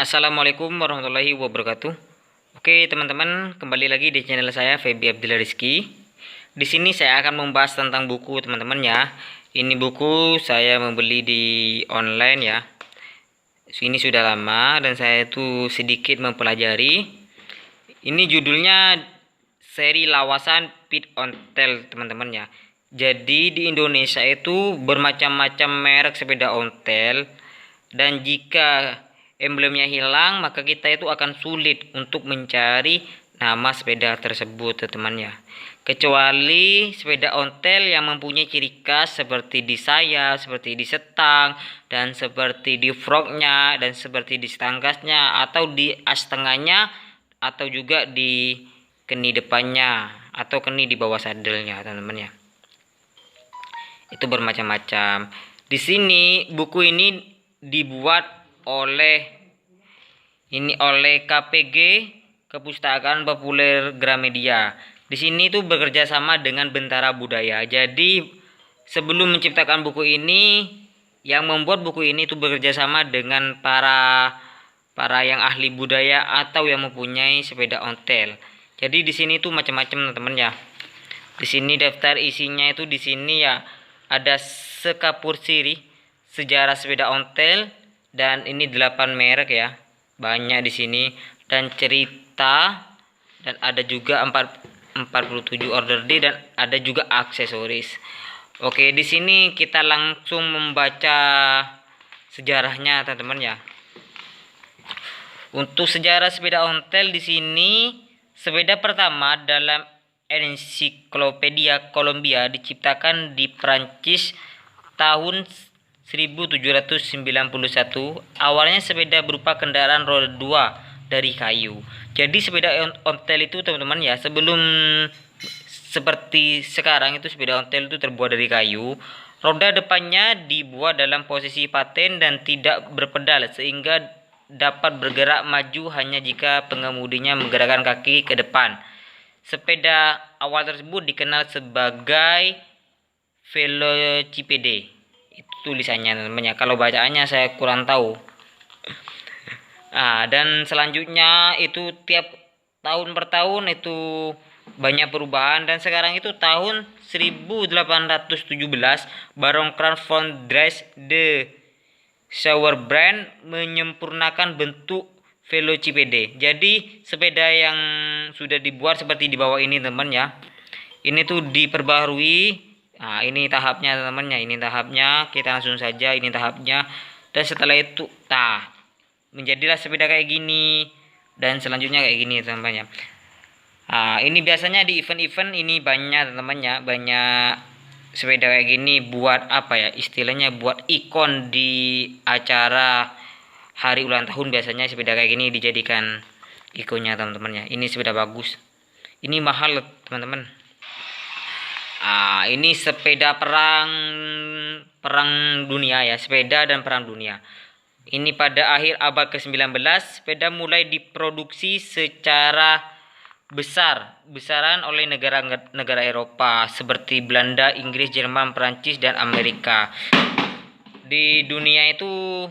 Assalamualaikum warahmatullahi wabarakatuh. Oke, teman-teman, kembali lagi di channel saya Feby Abdillah Rizky. Di sini saya akan membahas tentang buku, teman-teman ya. Ini buku saya membeli di online ya. Ini sudah lama dan saya itu sedikit mempelajari. Ini judulnya seri lawasan Pit on Tail, teman-teman ya. Jadi di Indonesia itu bermacam-macam merek sepeda ontel, dan jika emblemnya hilang maka kita itu akan sulit untuk mencari nama sepeda tersebut, teman-teman ya. Kecuali sepeda ontel yang mempunyai ciri khas seperti di sayap, seperti di setang, dan seperti di frognya, dan seperti di stanggasnya, atau di as tengahnya, atau juga di keni depannya, atau keni di bawah sadelnya, teman-teman ya. Itu bermacam-macam. Di sini buku ini dibuat oleh KPG, Kepustakaan Populer Gramedia. Di sini tuh bekerja sama dengan Bentara Budaya. Jadi sebelum menciptakan buku ini, yang membuat buku ini tuh bekerja sama dengan para yang ahli budaya atau yang mempunyai sepeda ontel. Jadi di sini tuh macam-macam, teman-teman ya. Di sini daftar isinya itu di sini ya ada sekapur siri sejarah sepeda ontel, dan ini 8 merek ya. Banyak di sini, dan cerita, dan ada juga 47 order D, dan ada juga aksesoris. Oke, di sini kita langsung membaca sejarahnya, teman-teman ya. Untuk sejarah sepeda ontel di sini, sepeda pertama dalam Ensiklopedia Columbia diciptakan di Prancis tahun 1791. Awalnya sepeda berupa kendaraan roda 2 dari kayu. Jadi sepeda ontel itu, teman-teman ya, sebelum seperti sekarang itu sepeda ontel itu terbuat dari kayu. Roda depannya dibuat dalam posisi paten dan tidak berpedal, sehingga dapat bergerak maju hanya jika pengemudinya menggerakkan kaki ke depan. Sepeda awal tersebut dikenal sebagai Velocipede. Itu tulisannya, teman-teman ya. Kalau bacaannya saya kurang tahu. Dan selanjutnya itu tiap tahun per tahun itu banyak perubahan, dan sekarang itu tahun 1817 Baron Kran von Dries de Sauerbrand menyempurnakan bentuk Velocipede. Jadi sepeda yang sudah dibuat seperti di bawah ini, teman ya, ini tuh diperbaharui. Ini tahapnya, teman ya. Ini tahapnya, kita langsung saja ini tahapnya. Dan setelah itu menjadilah sepeda kayak gini, dan selanjutnya kayak gini, teman-teman ya. Ini biasanya di event-event ini banyak, teman-teman ya, banyak sepeda kayak gini buat apa ya, istilahnya buat ikon di acara hari ulang tahun. Biasanya sepeda kayak gini dijadikan ikonnya, teman-teman ya. Ini sepeda bagus. Ini mahal, teman-teman. Ini sepeda perang dunia ya, sepeda dan perang dunia. Ini pada akhir abad ke-19 sepeda mulai diproduksi secara besaran oleh negara Eropa seperti Belanda, Inggris, Jerman, Perancis, dan Amerika. Di dunia itu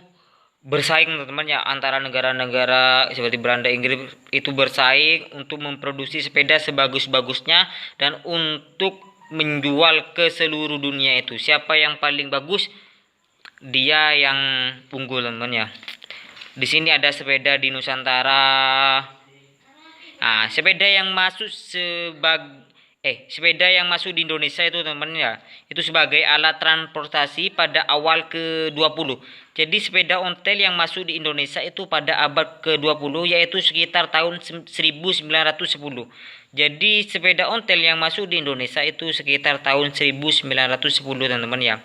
bersaing, teman-teman ya, antara negara-negara seperti Belanda, Inggris itu bersaing untuk memproduksi sepeda sebagus-bagusnya dan untuk menjual ke seluruh dunia. Itu siapa yang paling bagus, dia yang unggul, teman-teman ya. Di sini ada sepeda di Nusantara. Sepeda yang masuk sepeda yang masuk di Indonesia itu, teman-teman ya, itu sebagai alat transportasi pada awal ke-20. Jadi sepeda ontel yang masuk di Indonesia itu pada abad ke-20, yaitu sekitar tahun 1910. Jadi sepeda ontel yang masuk di Indonesia itu sekitar tahun 1910, teman-teman ya.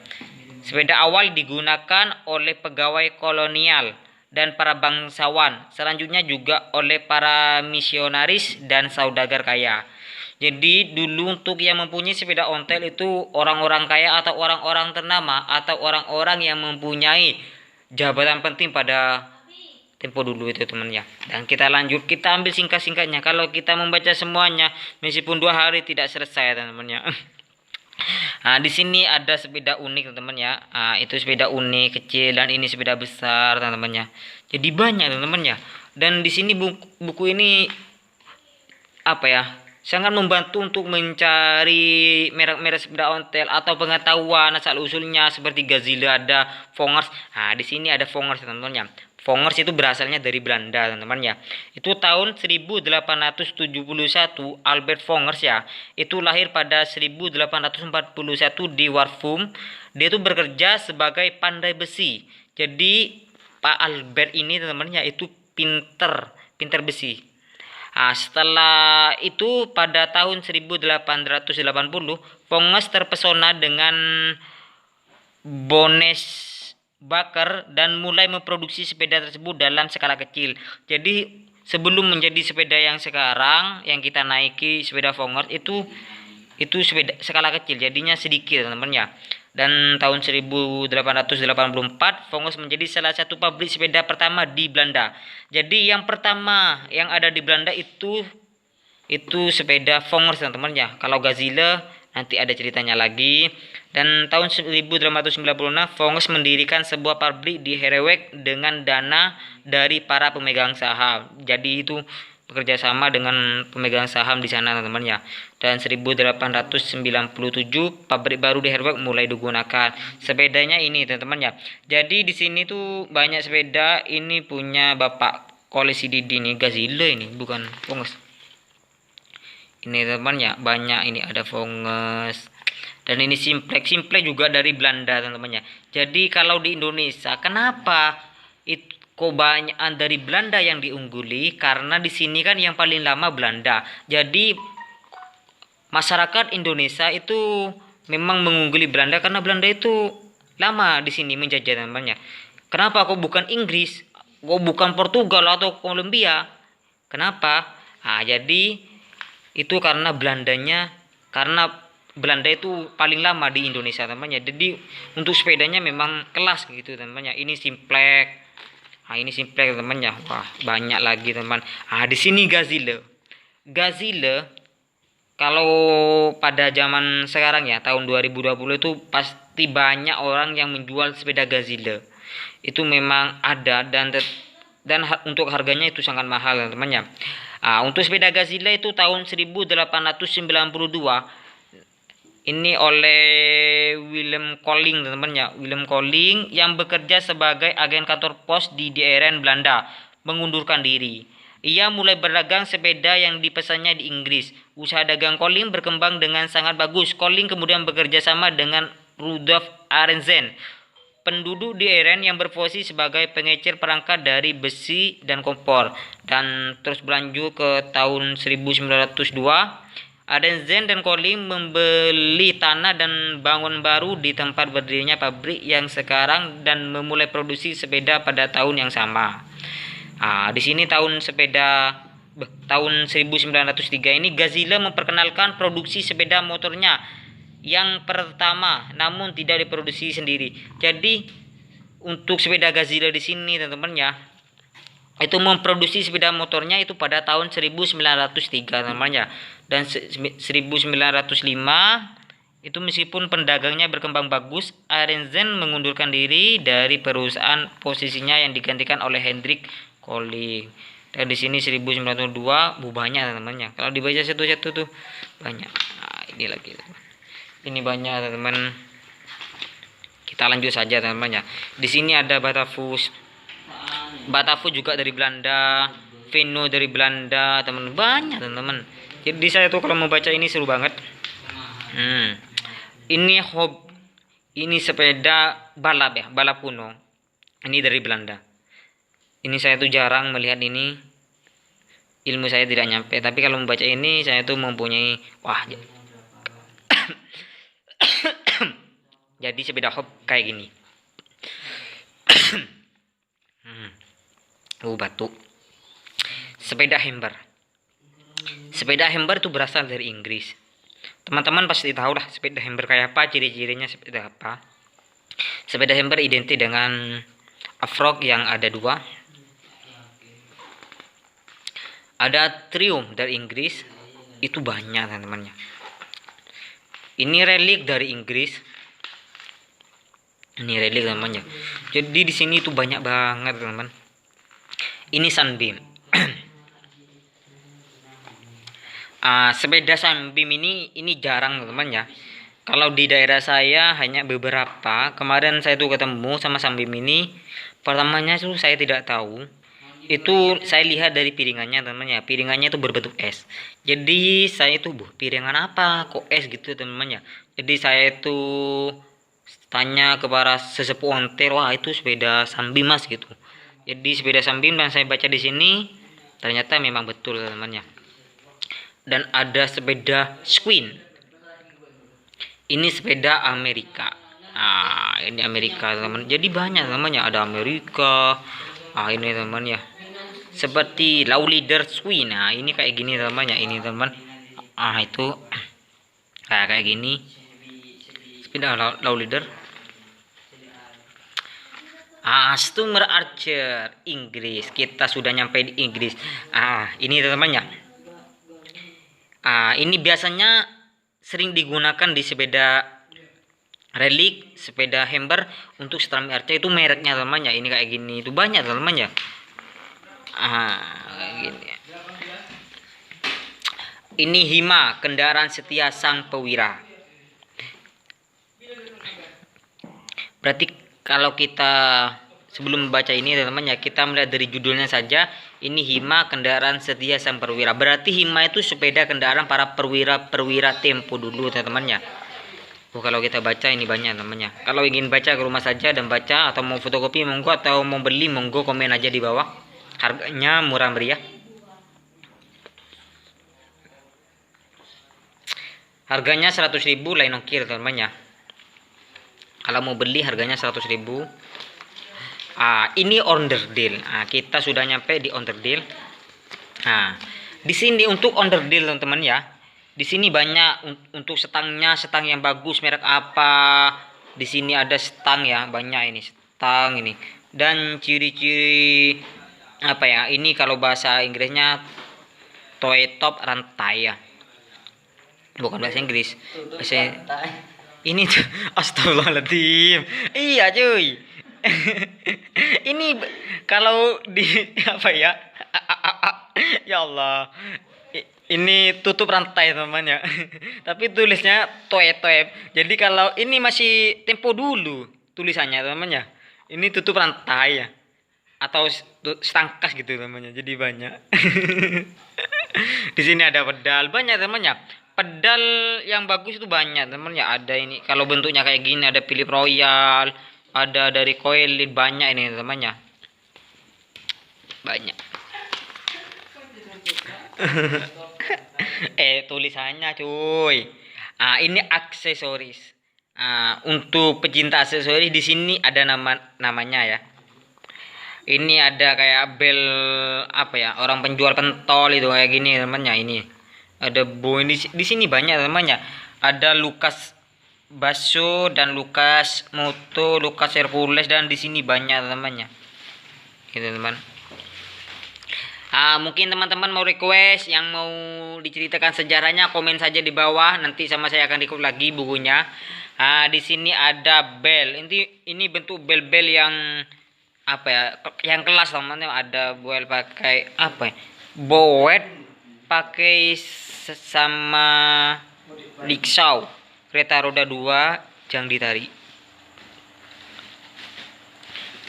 Sepeda awal digunakan oleh pegawai kolonial dan para bangsawan, selanjutnya juga oleh para misionaris dan saudagar kaya. Jadi dulu untuk yang mempunyai sepeda ontel itu orang-orang kaya atau orang-orang ternama atau orang-orang yang mempunyai jabatan penting pada tempo dulu itu, teman ya. Dan kita lanjut, kita ambil singkat-singkatnya. Kalau kita membaca semuanya meskipun 2 hari tidak selesai, teman-teman ya. Nah, di sini ada sepeda unik teman-teman ya. Nah, itu sepeda unik kecil dan ini sepeda besar teman-teman ya. Jadi banyak teman-teman ya. Dan di sini buku ini apa ya? Sangat membantu untuk mencari merek-merek sepeda ontel atau pengetahuan asal usulnya seperti Gazilla ada Vongers. Nah, di sini ada Vongers teman-teman ya. Vongers itu berasalnya dari Belanda teman-teman ya. Itu tahun 1871 Albert Vongers ya. Itu lahir pada 1841 di Warfum. Dia itu bekerja sebagai pandai besi. Jadi Pak Albert ini teman-teman ya itu pinter besi. Nah, setelah itu pada tahun 1880 Vongers terpesona dengan Bones Baker dan mulai memproduksi sepeda tersebut dalam skala kecil. Jadi sebelum menjadi sepeda yang sekarang yang kita naiki sepeda Vongers itu sepeda skala kecil jadinya sedikit teman-teman ya. Dan tahun 1884 Vongers menjadi salah satu pabrik sepeda pertama di Belanda. Jadi yang pertama yang ada di Belanda itu sepeda Vongers teman-teman ya. Kalau Gazilla nanti ada ceritanya lagi. Dan tahun 1896 Vongers mendirikan sebuah pabrik di Herewijk dengan dana dari para pemegang saham. Jadi itu bekerja sama dengan pemegang saham di sana teman-teman ya. Dan 1897 pabrik baru di Herewijk mulai digunakan. Sepedanya ini teman-teman ya. Jadi di sini tuh banyak sepeda. Ini punya Bapak koleksi Didi nih, Gazilla ini bukan Vongers. Ini teman-teman ya, banyak ini ada Vongers. Dan ini Simplex juga dari Belanda teman-teman ya. Jadi kalau di Indonesia kenapa kok banyakan dari Belanda yang diungguli? Karena di sini kan yang paling lama Belanda. Jadi masyarakat Indonesia itu memang mengungguli Belanda karena Belanda itu lama di sini menjajah teman-teman ya. Kenapa kok bukan Inggris? Kok bukan Portugal atau Kolombia? Kenapa? Nah, jadi itu karena Belanda itu paling lama di Indonesia teman-teman. Jadi untuk sepedanya memang kelas gitu teman-teman. Ini Simplex. Nah, ini Simplex teman-teman. Wah, banyak lagi teman. Ah, di sini Gazilla. Gazilla kalau pada zaman sekarang ya tahun 2020 itu pasti banyak orang yang menjual sepeda Gazilla. Itu memang ada dan untuk harganya itu sangat mahal teman-teman ya. Nah, untuk sepeda Gazilla itu tahun 1892 ini oleh Willem Colling teman-teman ya. Willem Colling yang bekerja sebagai agen kantor pos di daerah Belanda mengundurkan diri. Ia mulai berdagang sepeda yang dipesannya di Inggris. Usaha dagang Colling berkembang dengan sangat bagus. Colling kemudian bekerja sama dengan Rudolf Arenzen, penduduk di Eren yang berfungsi sebagai pengecer perangkat dari besi dan kompor. Dan terus berlanjut ke tahun 1902 Arenzen dan Colling membeli tanah dan bangun baru di tempat berdirinya pabrik yang sekarang dan memulai produksi sepeda pada tahun yang sama. Nah, di sini tahun 1903 ini Gazilla memperkenalkan produksi sepeda motornya yang pertama, namun tidak diproduksi sendiri. Jadi untuk sepeda Gazilla di sini teman-teman ya, itu memproduksi sepeda motornya itu pada tahun 1903 teman-teman ya. Dan 1905 itu meskipun pendagangnya berkembang bagus, Arenzen mengundurkan diri dari perusahaan, posisinya yang digantikan oleh Hendrik Colling. Dan di sini 1902 banyak teman-teman ya. Kalau dibaca satu-satu tuh banyak. Nah, ini lagi. Ini banyak teman-teman. Kita lanjut saja teman-teman ya. Di sini ada Batavus. Batavus juga dari Belanda. Veno dari Belanda, teman-teman. Banyak teman-teman. Jadi saya tuh kalau membaca ini seru banget. Ini sepeda balap ya, balap kuno. Ini dari Belanda. Ini saya tuh jarang melihat ini. Ilmu saya tidak nyampe, tapi kalau membaca ini saya tuh mempunyai jadi sepeda hop kayak gini. Batuk. Sepeda Hammer. Sepeda Hammer itu berasal dari Inggris. Teman-teman pasti tahu lah sepeda Hammer kayak apa, ciri-cirinya sepeda apa. Sepeda Hammer identik dengan off-road yang ada dua. Ada Triumph dari Inggris, itu banyak teman-temannya. Ini relik dari Inggris. Ini relik namanya. Jadi di sini tuh banyak banget teman-teman. Ini Sunbeam. Sepeda Sunbeam ini jarang teman-teman ya. Kalau di daerah saya hanya beberapa. Kemarin saya tuh ketemu sama Sunbeam ini. Pertamanya tuh saya tidak tahu. Itu saya lihat dari piringannya teman-teman ya. Piringannya itu berbentuk es. Jadi saya itu piringan apa kok es gitu teman-teman ya. Jadi saya itu tanya kepada sesepuh ontel, wah itu sepeda Sunbeam mas gitu. Jadi sepeda Sunbeam, dan saya baca di sini ternyata memang betul teman-teman ya. Dan ada sepeda Squin. Ini sepeda Amerika. Ini Amerika teman. Jadi banyak teman-teman ya, ada Amerika. Ini teman ya. Seperti Low Leader Squin. Ini kayak gini teman ya. Ini teman. Itu kayak gini. Sepeda Low Leader. Stumer Archer Inggris. Kita sudah nyampe di Inggris. Ini teman-teman ya. Ini biasanya sering digunakan di sepeda relik, sepeda hammer untuk Stumer Archer, itu mereknya teman-teman ya. Ini kayak gini. Itu banyak teman-teman ya. Kayak gini. Ini Hima, kendaraan setia sang pewira. Berarti kalau kita sebelum membaca ini teman-teman ya, kita melihat dari judulnya saja, ini Hima, kendaraan setia sang perwira. Berarti Hima itu sepeda kendaraan para perwira tempo dulu teman-teman ya. Kalau kita baca ini banyak teman-teman ya. Kalau ingin baca ke rumah saja dan baca, atau mau fotokopi monggo, atau mau beli monggo, komen aja di bawah. Harganya murah meriah. Harganya 100.000 lain ongkir teman-teman ya. Kalau mau beli harganya 100.000. Ini Onderdale. Kita sudah nyampe di Onderdale. Di sini untuk Onderdale teman-teman ya. Di sini banyak untuk stangnya, stang yang bagus, merek apa. Di sini ada stang ya, banyak ini stang ini. Dan ciri-ciri apa ya? Ini kalau bahasa Inggrisnya toy top rantai ya. Bukan bahasa Inggris. Bahasa ini tuh astagfirullahaladzim. Iya cuy. Ini kalau di apa ya? Ya Allah. Ini tutup rantai teman-teman ya. Tapi tulisnya toy. Jadi kalau ini masih tempo dulu tulisannya teman-teman ya. Ini tutup rantai ya. Atau stangkas gitu teman-teman. Jadi banyak. Di sini ada pedal banyak teman-teman ya. Pedal yang bagus itu banyak teman ya. Ada ini kalau bentuknya kayak gini, ada Philip Royal, ada dari Coilid, banyak ini teman-teman ya. Banyak. Tulisannya cuy. Ini aksesoris. Untuk pecinta aksesoris di sini ada namanya ya. Ini ada kayak bel apa ya, orang penjual pentol itu kayak gini teman-teman ya. Ini ada di sini banyak teman-teman ya. Ada Lucas Basso dan Lucas Moto, Lucas Hercules, dan di sini banyak teman-teman ya. Gitu teman. Mungkin teman-teman mau request yang mau diceritakan sejarahnya, komen saja di bawah, nanti sama saya akan record lagi bukunya. Di sini ada bel. Ini bentuk bel-bel yang apa ya? Yang kelas teman-teman. Ada bel pakai apa ya? Boet pakai sama rickshaw, kereta roda 2 jang ditarik.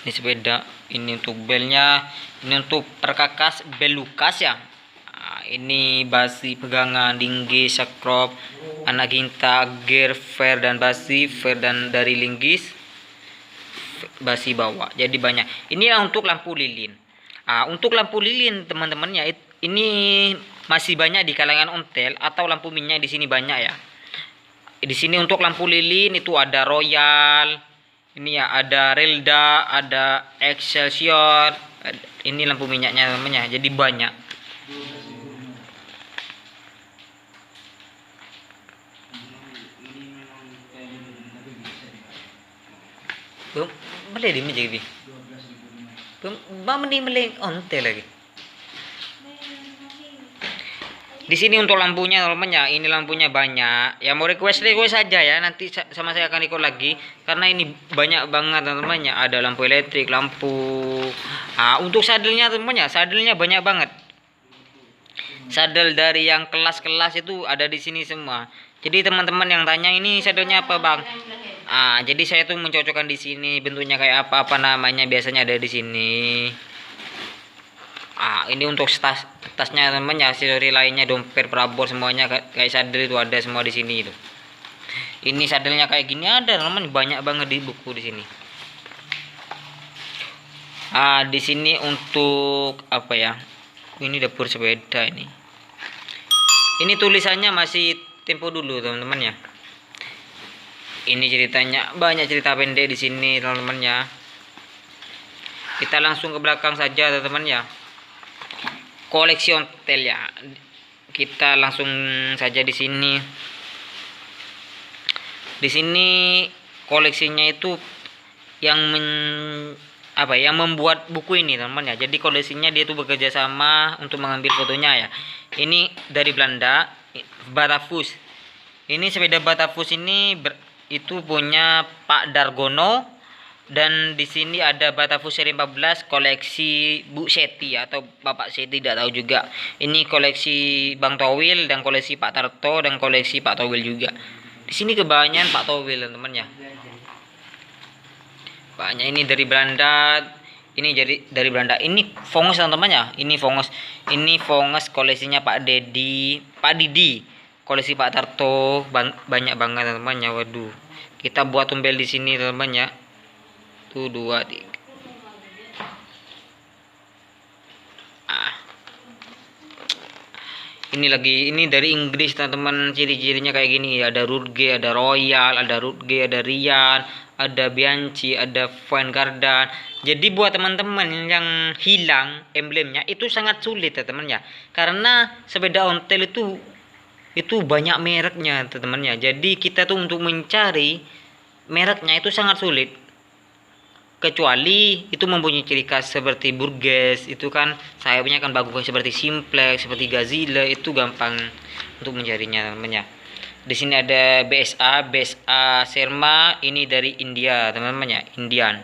Ini sepeda, ini untuk belnya, ini untuk perkakas bel Lucas ya. Ini basi pegangan, linggis, sakrop, anak ginta, gear, fair dan basi, fair dan dari linggis, basi bawah. Jadi banyak. Ini untuk lampu lilin. Untuk lampu lilin teman-teman ya, ini masih banyak di kalangan ontel atau lampu minyak di sini banyak ya. Di sini untuk lampu lilin itu ada Royal, ini ya, ada Relda, ada Excelsior. Ini lampu minyaknya teman-teman ya. Jadi banyak. Belum boleh di meja gitu. Belum mending ontel lagi. Di sini untuk lampunya teman-teman ya, ini lampunya banyak. Ya mau request saja ya, nanti sama saya akan record lagi karena ini banyak banget teman-teman ya. Ada lampu elektrik, lampu. Untuk sadelnya teman-teman ya, sadelnya banyak banget. Sadel dari yang kelas-kelas itu ada di sini semua. Jadi teman-teman yang tanya ini sadelnya apa, Bang? Jadi saya tuh mencocokkan di sini bentuknya kayak apa namanya biasanya ada di sini. Ini untuk tasnya teman ya, aksesori lainnya, dompet, prabor semuanya kayak sadel itu ada semua di sini itu. Ini sadelnya kayak gini ada teman, banyak banget di buku di sini. Di sini untuk apa ya? Ini dapur sepeda ini. Ini tulisannya masih tempo dulu teman-teman ya. Ini ceritanya banyak cerita pendek di sini teman-teman ya. Kita langsung ke belakang saja teman-teman ya. Koleksi ontel ya. Kita langsung saja di sini. Di sini koleksinya itu yang yang membuat buku ini teman-teman ya. Jadi koleksinya dia itu bekerja sama untuk mengambil fotonya ya. Ini dari Belanda, Batavus. Ini sepeda Batavus ini itu punya Pak Dargono. Dan di sini ada Batavus seri 14 koleksi Bu Seti atau Bapak Seti, tidak tahu juga. Ini koleksi Bang Towil dan koleksi Pak Tarto dan koleksi Pak Towil juga. Di sini kebanyakan Pak Towil teman-teman ya. Banyak ini dari Belanda. Ini jadi dari Belanda. Ini Fongus teman-teman ya. Ini Fongus. Ini Fongus koleksinya Pak Didi. Koleksi Pak Tarto banyak banget teman-teman ya. Waduh. Kita buat tombel di sini teman-teman ya. 1 2 3. Ini dari Inggris teman-teman, ciri-cirinya kayak gini. Ada Rudge, ada Royal, ada Rudge, ada Rian, ada Bianchi, ada Vanguardian. Jadi buat teman-teman yang hilang emblemnya itu sangat sulit ya teman ya. Karena sepeda ontel itu banyak mereknya teman ya. Jadi kita tuh untuk mencari mereknya itu sangat sulit. Kecuali itu mempunyai ciri khas seperti Burgess, itu kan sayapnya kan bagus, seperti Simplex, seperti Gazilla, itu gampang untuk mencarinya teman-teman ya. Di sini ada BSA Sherma, ini dari India teman-teman ya, Indian,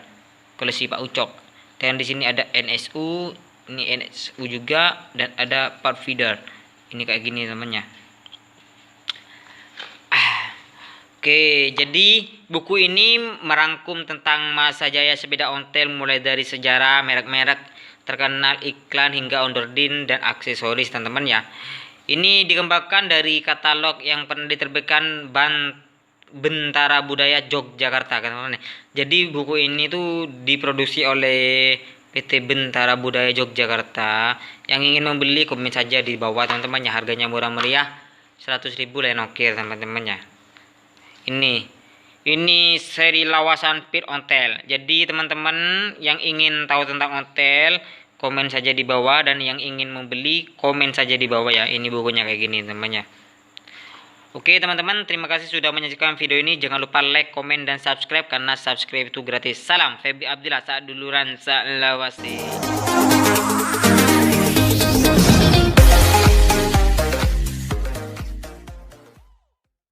koleksi Pak Ucok. Dan di sini ada NSU, ini NSU juga, dan ada part feeder. Ini kayak gini teman-teman ya. Oke, jadi buku ini merangkum tentang masa jaya sepeda ontel mulai dari sejarah, merek-merek terkenal, iklan hingga onderdin dan aksesoris teman-teman ya. Ini dikembangkan dari katalog yang pernah diterbitkan Bentara Budaya Yogyakarta teman-teman. Jadi buku ini tuh diproduksi oleh PT Bentara Budaya Yogyakarta. Yang ingin membeli komen saja di bawah teman-teman ya, harganya murah meriah 100.000 lenokir teman-teman ya. Ini seri lawasan pit ontel. Jadi teman-teman yang ingin tahu tentang ontel komen saja di bawah, dan yang ingin membeli komen saja di bawah ya. Ini bukunya kayak gini teman-teman ya. Oke teman-teman, terima kasih sudah menyaksikan video ini. Jangan lupa like, komen, dan subscribe karena subscribe itu gratis. Salam Feby Abdillah, saat duluran, salawasi.